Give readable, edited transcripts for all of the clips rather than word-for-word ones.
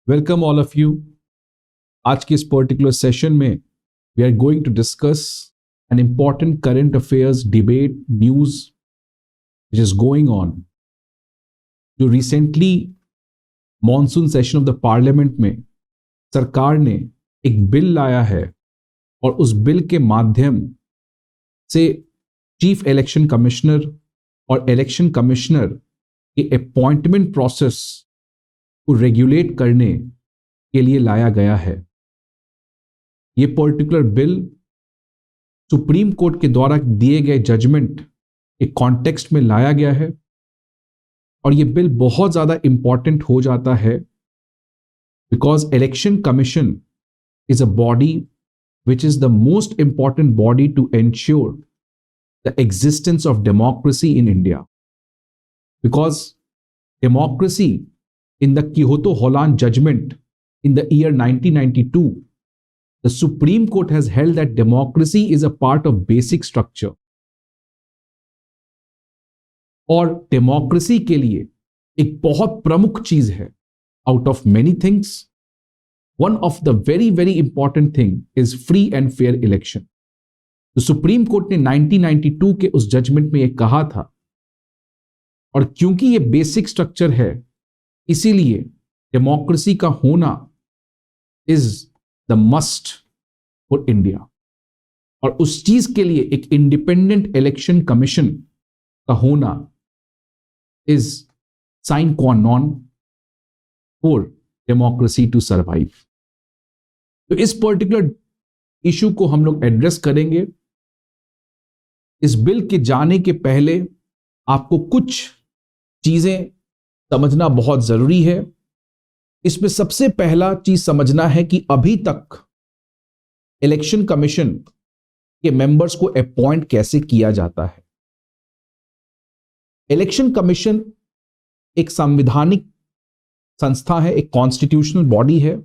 Welcome all of you. आज के इस पर्टिकुलर सेशन में we are going to discuss an important current affairs debate news which is going on. जो recently monsoon session of the parliament में सरकार ने एक बिल लाया है और उस बिल के माध्यम से चीफ इलेक्शन कमिश्नर और इलेक्शन कमिश्नर के अपॉइंटमेंट प्रोसेस को रेगुलेट करने के लिए लाया गया है। यह पर्टिकुलर बिल सुप्रीम कोर्ट के द्वारा दिए गए जजमेंट के कॉन्टेक्स्ट में लाया गया है और यह बिल बहुत ज्यादा इंपॉर्टेंट हो जाता है because election commission is a body which is the most important body to ensure the existence of democracy in India. Because democracy in the Kyoto-Holland judgment in the year 1992, the Supreme Court has held that democracy is a part of basic structure. और democracy के लिए एक बहुत प्रमुख चीज है, out of many things, one of the very important thing is free and fair election. तो supreme court ने 1992 के उस जजमेंट में यह कहा था और क्योंकि यह बेसिक स्ट्रक्चर है इसीलिए डेमोक्रेसी का होना is the must for India और उस चीज के लिए एक इंडिपेंडेंट इलेक्शन कमीशन का होना is sine qua non for democracy to survive. तो इस पर्टिकुलर इशू को हम लोग एड्रेस करेंगे। इस बिल के जाने के पहले आपको कुछ चीजें समझना बहुत जरूरी है। इसमें सबसे पहला चीज समझना है कि अभी तक इलेक्शन कमीशन के मेंबर्स को अपॉइंट कैसे किया जाता है। इलेक्शन कमीशन एक संवैधानिक संस्था है, एक कॉन्स्टिट्यूशनल बॉडी है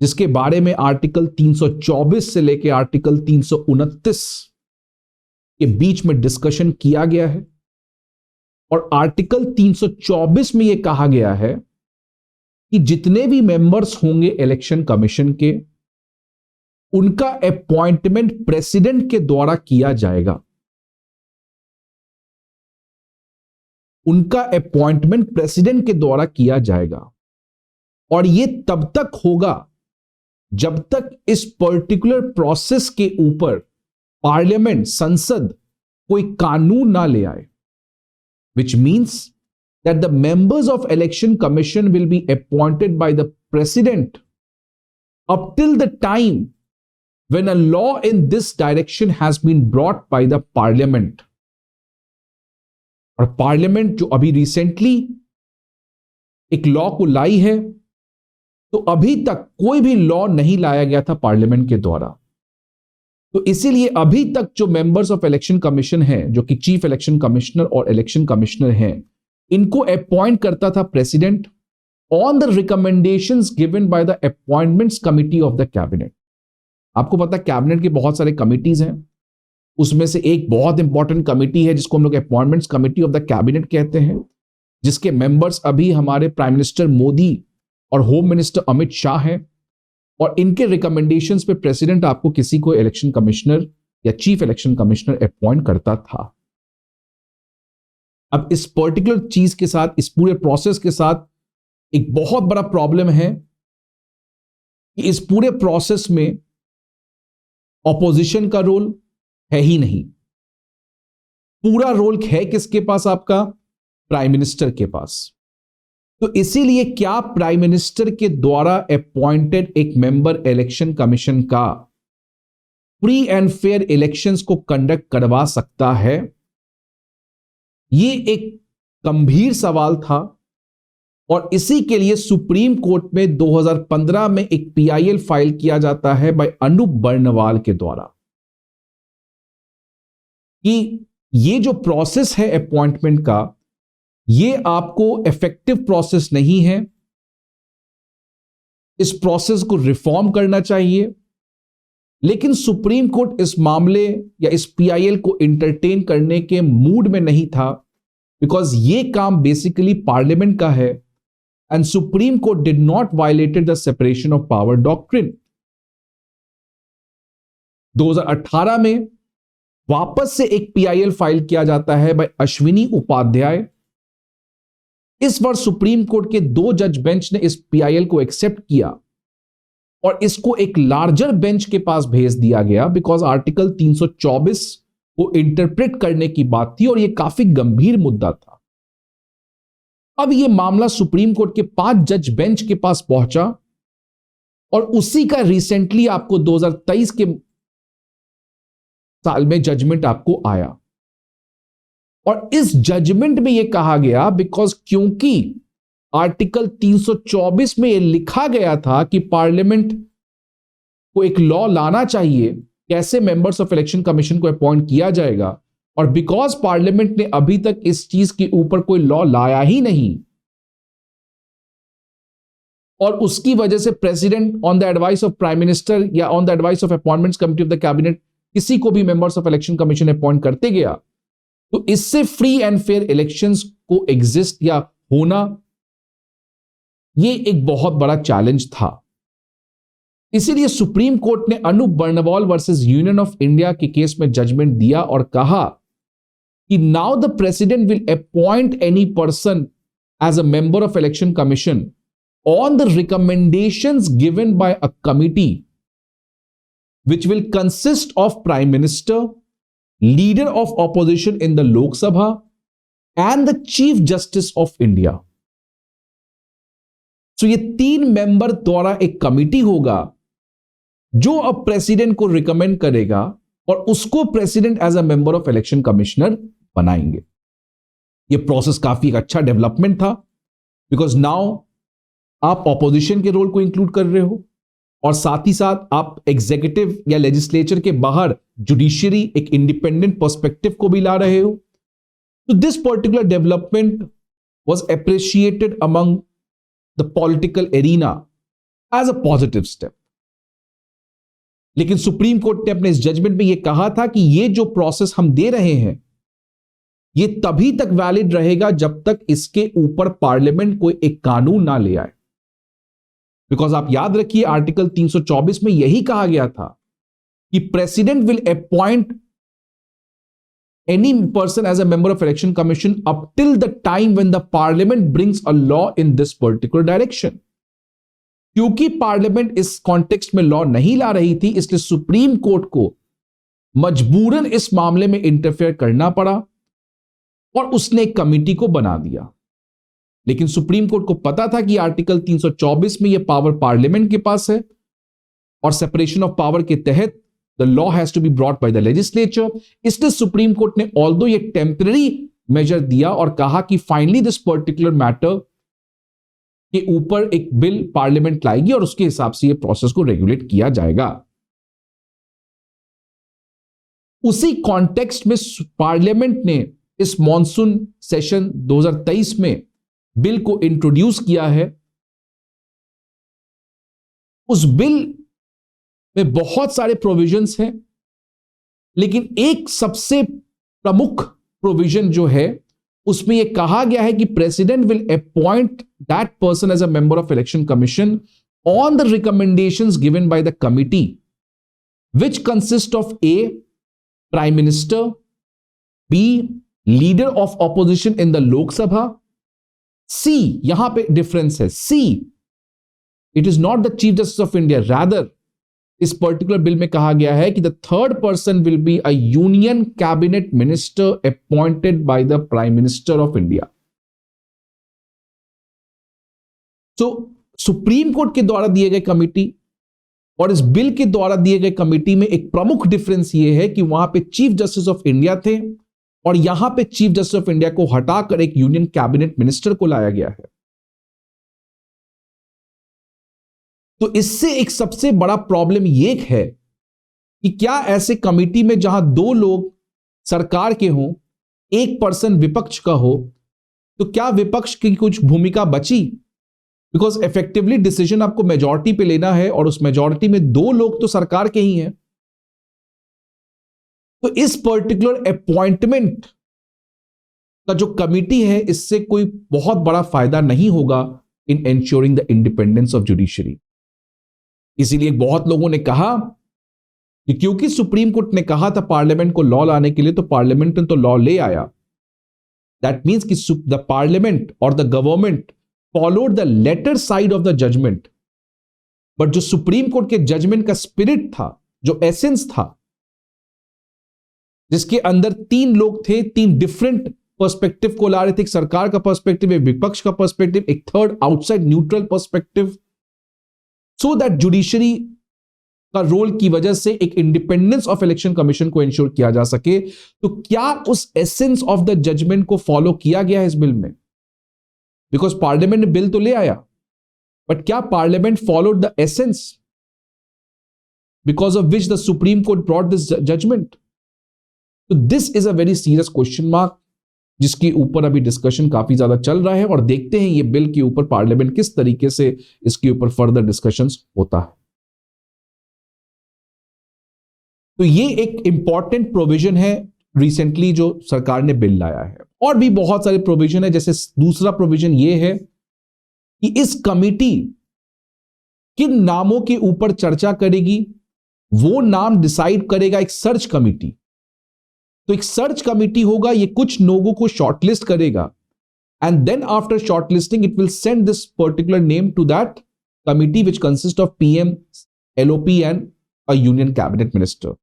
जिसके बारे में आर्टिकल 324 से लेकर आर्टिकल 329 के बीच में डिस्कशन किया गया है और आर्टिकल 324 में यह कहा गया है कि जितने भी मेंबर्स होंगे इलेक्शन कमीशन के उनका अपॉइंटमेंट प्रेसिडेंट के द्वारा किया जाएगा। उनका अपॉइंटमेंट प्रेसिडेंट के द्वारा किया जाएगा और यह तब तक होगा जब तक इस पर्टिकुलर प्रोसेस के ऊपर पार्लियामेंट संसद कोई कानून ना ले आए, which means that the members of election commission will be appointed by the president up till the time when a law in this direction has been brought by the parliament. और parliament जो अभी recently एक law को लाई है तो अभी तक कोई भी लॉ नहीं लाया गया था पार्लियामेंट के द्वारा। तो इसीलिए अभी तक जो मेंबर्स ऑफ इलेक्शन कमीशन हैं, जो कि चीफ इलेक्शन कमिश्नर और इलेक्शन कमिश्नर हैं, इनको अपॉइंट करता था president on the recommendations given by the appointments committee of the cabinet. आपको पता है कैबिनेट के बहुत सारे कमिटीज हैं, उसमें से एक बहुत इंपॉर्टेंट कमिटी है जिसको हम लोग appointments committee of the cabinet कहते हैं, जिसके मेंबर्स अभी हमारे प्राइम मिनिस्टर मोदी और होम मिनिस्टर अमित शाह हैं और इनके रिकमेंडेशंस पे प्रेसिडेंट आपको किसी को इलेक्शन कमिश्नर या चीफ इलेक्शन कमिश्नर अपॉइंट करता था। अब इस पर्टिकुलर चीज के साथ, इस पूरे प्रोसेस के साथ एक बहुत बड़ा प्रॉब्लम है कि इस पूरे प्रोसेस में ऑपोजिशन का रोल है ही नहीं। पूरा रोल है किसके पास? आपका प्राइम मिनिस्टर के पास। तो इसीलिए क्या प्राइम मिनिस्टर के द्वारा अपॉइंटेड एक मेंबर इलेक्शन कमीशन का फ्री एंड फेयर इलेक्शंस को कंडक्ट करवा सकता है? यह एक गंभीर सवाल था और इसी के लिए सुप्रीम कोर्ट में 2015 में एक पीआईएल फाइल किया जाता है बाय अनूप बर्नवाल के द्वारा कि ये जो प्रोसेस है अपॉइंटमेंट का, ये आपको इफेक्टिव प्रोसेस नहीं है, इस प्रोसेस को रिफॉर्म करना चाहिए। लेकिन सुप्रीम कोर्ट इस मामले या इस पीआईएल को इंटरटेन करने के मूड में नहीं था बिकॉज ये काम बेसिकली पार्लियामेंट का है and Supreme Court did not violated the separation of power doctrine. 2018 में वापस से एक पीआईएल फाइल किया जाता है बाय अश्विनी उपाध्याय। इस वर्ष सुप्रीम कोर्ट के 2 जज बेंच ने इस पीआईएल को एक्सेप्ट किया और इसको एक लार्जर बेंच के पास भेज दिया गया बिकॉज आर्टिकल 324 को इंटरप्रेट करने की बात थी और यह काफी गंभीर मुद्दा था। अब यह मामला सुप्रीम कोर्ट के 5 जज बेंच के पास पहुंचा और उसी का रिसेंटली आपको 2023 के साल में जजमेंट आपको आया और इस जजमेंट में यह कहा गया बिकॉज क्योंकि आर्टिकल 324 में यह लिखा गया था कि पार्लियामेंट को एक लॉ लाना चाहिए कैसे मेंबर्स ऑफ इलेक्शन कमीशन को अपॉइंट किया जाएगा और बिकॉज पार्लियामेंट ने अभी तक इस चीज के ऊपर कोई लॉ लाया ही नहीं और उसकी वजह से president on the advice of prime minister या on the advice of appointments committee of the cabinet किसी को भी members of election commission appoint करते गया, तो इससे फ्री एंड फेयर इलेक्शंस को एग्जिस्ट या होना यह एक बहुत बड़ा चैलेंज था। इसीलिए सुप्रीम कोर्ट ने Anoop Barnwal versus union of India के केस में जजमेंट दिया और कहा कि now the president will appoint any person as a member of election commission on the recommendations given by a committee which will consist of Prime Minister, Leader of Opposition in the Lok Sabha, and the Chief Justice of India. So ये 3 member द्वारा एक committee होगा जो अब president को recommend करेगा और उसको president as a member of election commissioner बनाएंगे। ये प्रोसेस काफी एक अच्छा डेवलपमेंट था बिकॉज नाउ आप ऑपोजिशन के रोल को इंक्लूड कर रहे हो और साथ ही साथ आप एग्जीक्यूटिव या लेजिस्लेचर के बाहर जुडिशियरी एक इंडिपेंडेंट पर्सपेक्टिव को भी ला रहे हो। तो this particular development was appreciated among the political arena as a positive step. लेकिन सुप्रीम कोर्ट ने अपने इस जजमेंट में यह कहा था कि यह जो प्रोसेस हम दे रहे हैं यह तभी तक वैलिड रहेगा जब तक इसके ऊपर पार्लियामेंट कोई एक कानून ना ले आए। बिकॉज आप याद रखिए आर्टिकल 324 में यही कहा गया था कि president will appoint any person as a member of election commission up till the time when the parliament brings a law in this particular direction. क्योंकि पार्लियामेंट इस कॉन्टेक्स्ट में लॉ नहीं ला रही थी इसलिए सुप्रीम कोर्ट को मजबूरन इस मामले में इंटरफेयर करना पड़ा और उसने एक कमिटी को बना दिया। लेकिन सुप्रीम कोर्ट को पता था कि आर्टिकल 324 में यह पावर पार्लियामेंट के पास है और सेपरेशन ऑफ पावर के तहत the law has to be brought by the legislature. इसलिए सुप्रीम कोर्ट ने ऑल्दो ये टेम्पररी मेजर दिया और कहा कि फाइनली दिस पर्टिकुलर मैटर के ऊपर एक बिल पार्लियामेंट लाएगी और उसके हिसाब से यह प्रोसेस को रेगुलेट किया जाएगा। उसी कॉन्टेक्स्ट में पार्लियामेंट ने इस मॉनसून सेशन 2023 में बिल को इंट्रोड्यूस किया है। उस बिल में बहुत सारे प्रोविजंस हैं लेकिन एक सबसे प्रमुख प्रोविजन जो है उसमें यह कहा गया है कि president will appoint that person as a member of election commission on the recommendations given by the committee which consist of A prime minister, B leader of opposition in the Lok Sabha, C यहां पे difference है, C it is not the chief justice of India, rather इस particular bill में कहा गया है कि the third person will be a union cabinet minister appointed by the prime minister of India. So supreme court के द्वारा दिए गए कमिटी और इस बिल के द्वारा दिए गए कमिटी में एक प्रमुख डिफरेंस यह है कि वहां पे चीफ जस्टिस ऑफ इंडिया थे और यहां पे चीफ जस्टिस ऑफ इंडिया को हटाकर एक यूनियन कैबिनेट मिनिस्टर को लाया गया है। तो इससे एक सबसे बड़ा प्रॉब्लम यह है कि क्या ऐसे कमिटी में जहां 2 लोग सरकार के हों, एक पर्सन विपक्ष का हो, तो क्या विपक्ष की कुछ भूमिका बची? बिकॉज इफेक्टिवली डिसीजन आपको मेजॉरिटी पे लेना है और उस मेजॉरिटी में 2 लोग तो सरकार के ही हैं। तो इस पर्टिकुलर अपॉइंटमेंट का जो कमिटी है इससे कोई बहुत बड़ा फायदा नहीं होगा in ensuring the independence of judiciary. इसीलिए बहुत लोगों ने कहा कि क्योंकि सुप्रीम कोर्ट ने कहा था पार्लियामेंट को लॉ लाने के लिए, तो पार्लियामेंट ने तो लॉ ले आया. दैट मीन्स कि द पार्लियामेंट और the government followed the letter side of the judgement. But जो सुप्रीम कोर्ट के जजमेंट का स्पिरिट था, जो एसेंस था, जिसके अंदर तीन लोग थे, तीन डिफरेंट पर्सपेक्टिव को ला रहे थे. एक सरकार का पर्सपेक्टिव, एक विपक्ष का पर्सपेक्टिव, एक third outside neutral perspective, so that judiciary का रोल की वजह से एक इंडिपेंडेंस ऑफ इलेक्शन कमीशन को इंश्योर किया जा सके. तो क्या उस एसेंस ऑफ द जजमेंट को फॉलो किया गया है इस बिल में? बिकॉज पार्लियामेंट ने बिल तो ले आया, बट क्या parliament followed the essence because of which the supreme court brought this judgment? तो this is a very serious question mark, जिसके ऊपर अभी डिस्कशन काफी ज्यादा चल रहा है, और देखते हैं ये बिल के ऊपर पार्लियामेंट किस तरीके से इसके ऊपर फर्दर डिस्कशंस होता है. तो ये एक इंपॉर्टेंट प्रोविजन है रिसेंटली जो सरकार ने बिल लाया है. और भी बहुत सारे प्रोविजन है. जैसे दूसरा प्रोविजन ये है कि इस कमिटी किन नामों के ऊपर चर्चा करेगी, वो नाम डिसाइड करेगा एक सर्च कमिटी. तो एक सर्च कमिटी होगा, ये कुछ लोगों को शॉर्टलिस्ट करेगा, and then after shortlisting it will send this particular name to that committee which consist of PM, LOP and a union cabinet minister.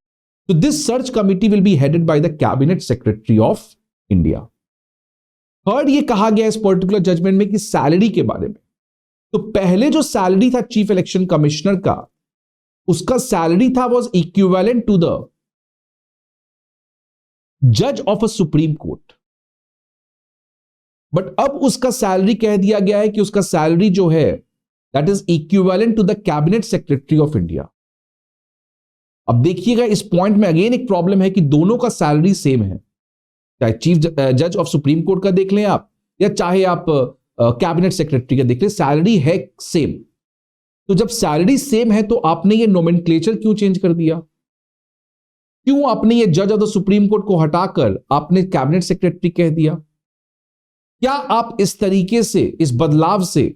So this search committee will be headed by the cabinet secretary of India. Third, ये कहा गया इस particular judgement में कि salary के बारे में. तो पहले जो सैलरी था चीफ इलेक्शन कमिश्नर का, उसका सैलरी था वाज इक्विवेलेंट टू द जज of a supreme court. But अब उसका सैलरी कह दिया गया है कि उसका सैलरी जो है that is equivalent to the cabinet secretary of India. अब देखिएगा इस पॉइंट में अगेन एक प्रॉब्लम है कि दोनों का सैलरी सेम है. चाहे चीफ जज ऑफ सुप्रीम कोर्ट का देख लें आप, या चाहे आप कैबिनेट सेक्रेटरी का देख लें, सैलरी है सेम. तो जब सैलरी सेम है तो आपने ये नोमेनक्लेचर क्यों चेंज कर दिया? क्यों आपने ये जज ऑफ द सुप्रीम कोर्ट को हटाकर आपने कैबिनेट सेक्रेटरी कह दिया? क्या आप इस तरीके से, इस बदलाव से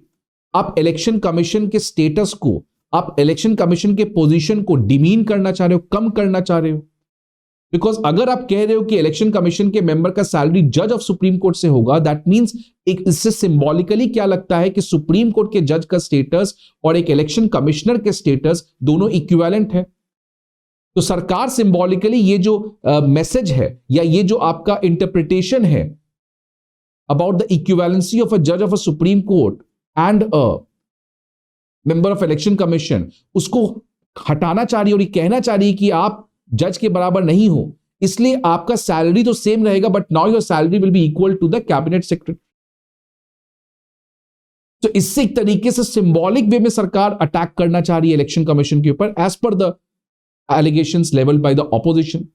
आप इलेक्शन कमीशन के स्टेटस को, आप इलेक्शन कमीशन के पोजीशन को डिमीन करना चाह रहे हो, कम करना चाह रहे हो? बिकॉज अगर आप कह रहे हो कि इलेक्शन कमीशन के मेंबर का सैलरी जज ऑफ सुप्रीम कोर्ट से होगा, दैट मींस एक इससे सिंबॉलिकली क्या लगता है कि सुप्रीम कोर्ट के जज का स्टेटस और एक इलेक्शन कमिश्नर के स्टेटस दोनों इक्विवेलेंट है. तो सरकार सिंबॉलिकली ये जो मैसेज है, या ये जो आपका इंटरप्रिटेशन है about the equivalency of a जज of a supreme court and a member of election commission, उसको हटाना चाह रही है और ये कहना चाह रही है कि आप जज के बराबर नहीं हो, इसलिए आपका सैलरी तो सेम रहेगा, but now your salary will be equal to the cabinet secretary. तो इससे एक तरीके से सिंबॉलिक वे में सरकार अटैक करना चाह रही है इलेक्शन कमीशन के ऊपर, as per the allegations levelled by the opposition.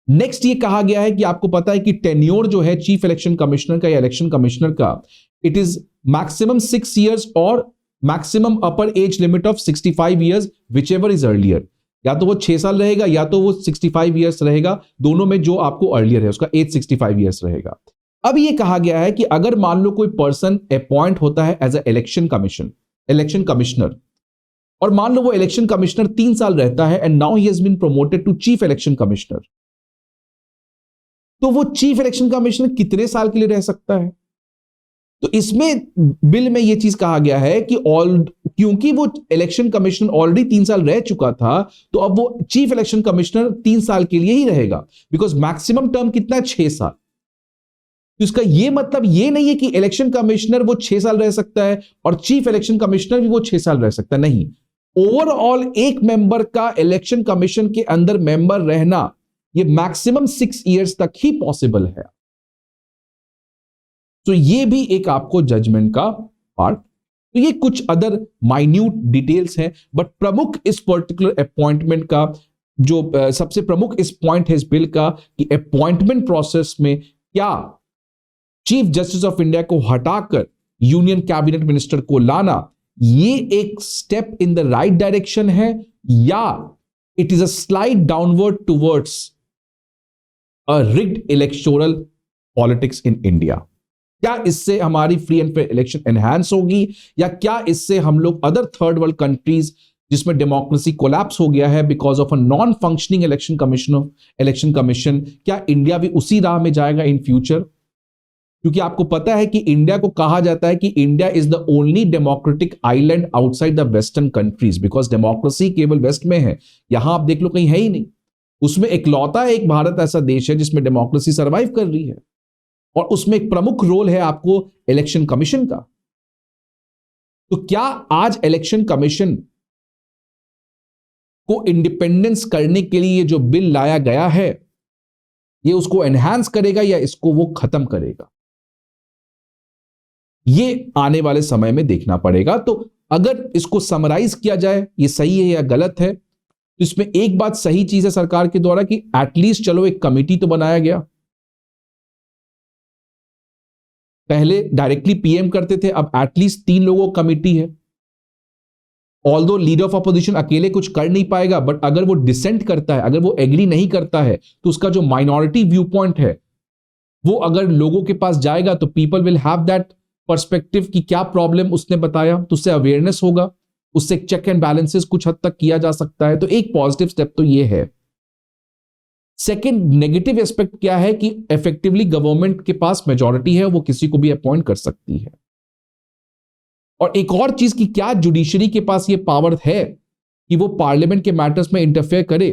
Next ये कहा गया है कि आपको पता है कि टेन्योर जो है चीफ इलेक्शन कमिश्नर का या इलेक्शन कमिश्नर का, इट इज मैक्सिमम 6 years और maximum upper age limit of 65 years, whichever is earlier. या तो वो 6 साल रहेगा या तो वो 65 years रहेगा, दोनों में जो आपको अर्लियर है उसका एज 65 years रहेगा. अब ये कहा गया है कि अगर मान लो कोई पर्सन अपॉइंट होता है एज अ इलेक्शन कमिश्नर, और मान लो वो इलेक्शन कमिश्नर 3 साल रहता है, and now he has been promoted to chief election commissioner, तो वो चीफ इलेक्शन कमिश्नर कितने साल के लिए रह सकता है? तो इसमें बिल में यह चीज कहा गया है कि क्योंकि वो इलेक्शन कमिश्नर ऑलरेडी 3 साल रह चुका था, तो अब वो चीफ इलेक्शन कमिश्नर 3 साल के लिए ही रहेगा, बिकॉज मैक्सिमम टर्म कितना है? 6 साल. तो इसका यह मतलब ये नहीं है कि इलेक्शन कमिश्नर वो 6 साल रह सकता है और चीफ इलेक्शन कमिश्नर भी वो 6 साल रह सकता है. नहीं, ओवरऑल एक मेंबर का इलेक्शन कमीशन के अंदर मेंबर रहना ये मैक्सिमम 6 years तक ही पॉसिबल है. तो ये भी एक आपको जजमेंट का पार्ट. तो ये कुछ अदर माइन्यूट डिटेल्स हैं, बट प्रमुख इस पर्टिकुलर अपॉइंटमेंट का जो सबसे प्रमुख इस पॉइंट है इस बिल का कि अपॉइंटमेंट प्रोसेस में क्या चीफ जस्टिस ऑफ इंडिया को हटाकर यूनियन कैबिनेट मिनिस्टर को लाना, ये एक step in the right direction है, या it is a slide downward towards a rigged electoral politics in India. क्या इससे हमारी free and fair election enhance होगी, या क्या इससे हम लोग अदर थर्ड वर्ल्ड कंट्रीज जिसमें डेमोक्रेसी कोलैप्स हो गया है because of a non functioning election commission, क्या इंडिया भी उसी राह में जाएगा इन फ्यूचर? क्योंकि आपको पता है कि इंडिया को कहा जाता है कि India is the only democratic island outside the western countries, because democracy केवल वेस्ट में है, यहां आप देख लो कहीं है ही नहीं। उसमें इकलौता एक भारत ऐसा देश है जिसमें डेमोक्रेसी सर्वाइव कर रही है, और उसमें एक प्रमुख रोल है आपको इलेक्शन कमीशन का। तो क्या आज इलेक्शन कमीशन को इंडिपेंडेंस करने के लिए जो बिल लाया गया है, ये उसको एनहांस करेगा या इसको वो खत्म करेगा? ये आने वाले समय में देखना पड़ेगा। तो अगर इसको समराइज किया जाए ये सही है या गलत है, तो इसमें एक बात सही चीज है सरकार के द्वारा कि एटलीस्ट चलो एक कमिटी तो बनाया गया। पहले डायरेक्टली पीएम करते थे, अब एटलीस्ट 3 लोगों कमिटी है। ऑल्दो लीडर ऑफ अपोजिशन अकेले कुछ कर नहीं पाएगा, बट अगर वो डिसेंट करता है, अगर वो एग्री नहीं करता है, तो उसका जो माइनॉरिटी व्यू पॉइंट है वो अगर लोगों के पास जाएगा तो people will have that perspective कि क्या प्रॉब्लम उसने बताया, तो उससे अवेयरनेस होगा, उससे चेक एंड बैलेंसेस कुछ हद तक किया जा सकता है। तो एक पॉजिटिव स्टेप तो ये है। सेकेंड नेगेटिव एस्पेक्ट क्या है कि इफेक्टिवली गवर्नमेंट के पास मेजॉरिटी है, वो किसी को भी अपॉइंट कर सकती है। और एक और चीज की क्या जुडिशरी के पास ये पावर है कि वो पार्लियामेंट के मैटर्स में इंटरफेयर करे,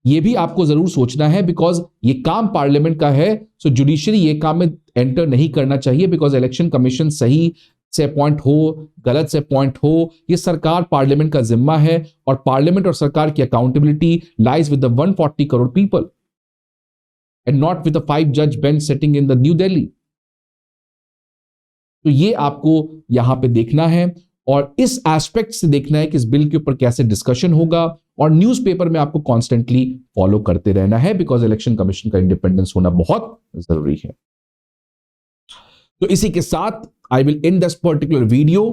ये भी आपको जरूर सोचना है, बिकॉज ये काम पार्लियामेंट का है। सो जुडिशरी ये काम में एंटर नहीं करना चाहिए, बिकॉज इलेक्शन कमीशन सही से अपॉइंट हो, गलत से अपॉइंट हो, ये सरकार पार्लियामेंट का जिम्मा है, और पार्लियामेंट और सरकार की accountability lies with the 140 crore people and not with the 5 जज bench sitting in the new Delhi. तो ये आपको यहां पे देखना है, और इस एस्पेक्ट से देखना है कि इस बिल के ऊपर कैसे डिस्कशन होगा, और न्यूज़पेपर में आपको कॉन्स्टेंटली फॉलो करते रहना है, बिकॉज इलेक्शन कमीशन का इंडिपेंडेंस होना बहुत जरूरी है। तो इसी के साथ I will and this particular video.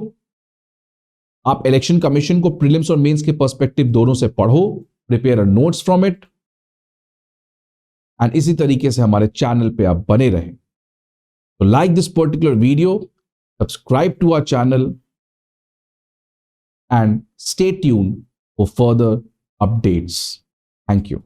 आप इलेक्शन कमीशन को प्रीलिम्स और मेंस के पर्सपेक्टिव दोनों से पढ़ो, prepare notes from it, and इसी तरीके से हमारे चैनल पे आप बने रहें। तो like this particular video, subscribe to our channel, and stay tuned for further updates. Thank you.